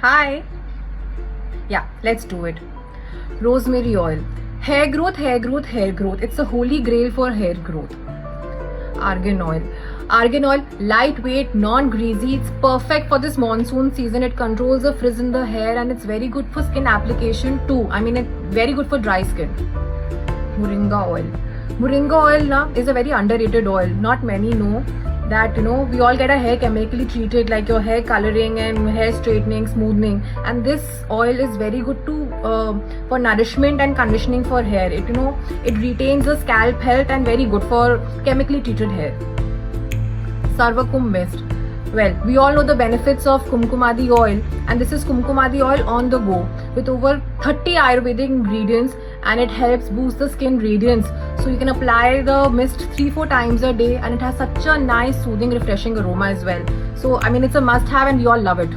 Hi. Yeah, let's do it. Rosemary oil. Hair growth, hair growth, hair growth. It's a holy grail for hair growth. Argan oil. Argan oil, lightweight, non-greasy. It's perfect for this monsoon season. It controls the frizz in the hair and it's very good for skin application too. It's very good for dry skin. Moringa oil. Moringa oil is a very underrated oil. Not many know that we all get our hair chemically treated, like your hair coloring and hair straightening, smoothing, and this oil is very good to for nourishment and conditioning for hair. It retains the scalp health and very good for chemically treated hair. Sarva mist. Well, we all know the benefits of kumkumadi oil, and this is kumkumadi oil on the go with over 30 Ayurvedic ingredients, and it helps boost the skin radiance. So you can apply the mist 3-4 times a day, and it has such a nice, soothing, refreshing aroma as well. So it's a must-have, and we all love it.